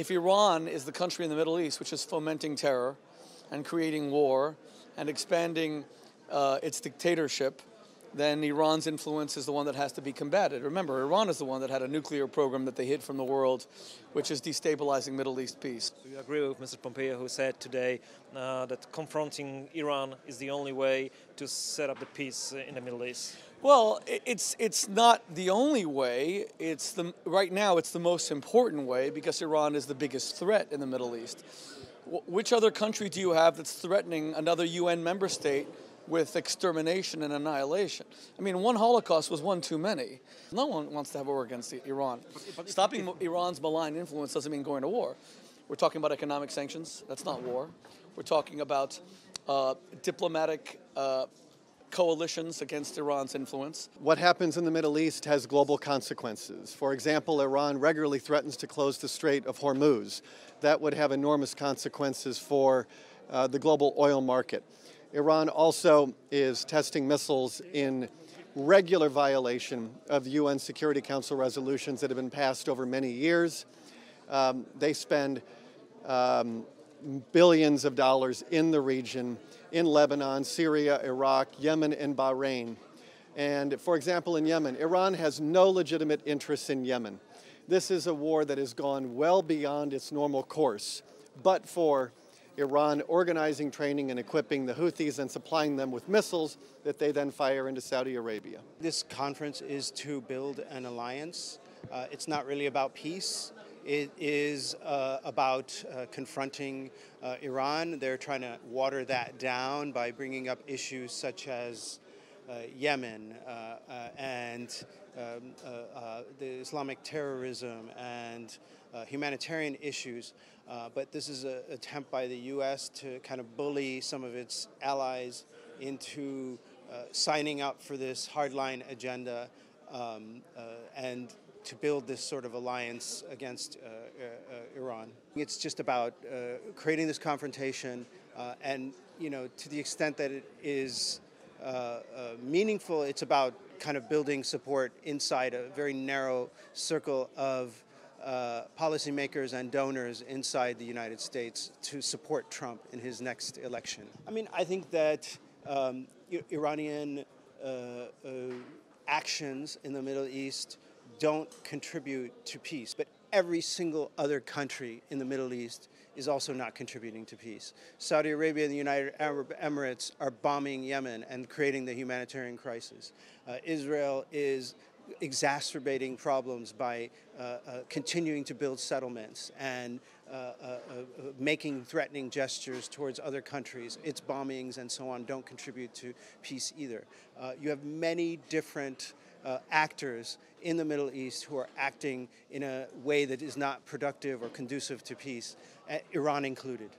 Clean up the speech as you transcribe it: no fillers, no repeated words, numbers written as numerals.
If Iran is the country in the Middle East which is fomenting terror and creating war and expanding its dictatorship, then Iran's influence is the one that has to be combated. Remember, Iran is the one that had a nuclear program that they hid from the world, which is destabilizing Middle East peace. Do you agree with Mr. Pompeo, who said today that confronting Iran is the only way to set up the peace in the Middle East? Well, it's not the only way. Right now it's the most important way because Iran is the biggest threat in the Middle East. Which other country do you have that's threatening another UN member state with extermination and annihilation? I mean, one Holocaust was one too many. No one wants to have a war against Iran. Stopping Iran's malign influence doesn't mean going to war. We're talking about economic sanctions. That's not war. We're talking about diplomatic coalitions against Iran's influence. What happens in the Middle East has global consequences. For example, Iran regularly threatens to close the Strait of Hormuz. That would have enormous consequences for the global oil market. Iran also is testing missiles in regular violation of UN Security Council resolutions that have been passed over many years. They spend billions of dollars in the region, in Lebanon, Syria, Iraq, Yemen, and Bahrain. And for example, in Yemen, Iran has no legitimate interests in Yemen. This is a war that has gone well beyond its normal course, but for Iran organizing, training, and equipping the Houthis and supplying them with missiles that they then fire into Saudi Arabia. This conference is to build an alliance. It's not really about peace. It is about confronting Iran. They're trying to water that down by bringing up issues such as Yemen and the Islamic terrorism and humanitarian issues. But this is an attempt by the U.S. to kind of bully some of its allies into signing up for this hardline agenda and to build this sort of alliance against Iran. It's just about creating this confrontation and, to the extent that it is meaningful, it's about kind of building support inside a very narrow circle of policymakers and donors inside the United States to support Trump in his next election. I mean, I think that Iranian actions in the Middle East don't contribute to peace, but every single other country in the Middle East is also not contributing to peace. Saudi Arabia and the United Arab Emirates are bombing Yemen and creating the humanitarian crisis. Israel is exacerbating problems by continuing to build settlements and making threatening gestures towards other countries. Its bombings and so on don't contribute to peace either. You have many different actors in the Middle East who are acting in a way that is not productive or conducive to peace, Iran included.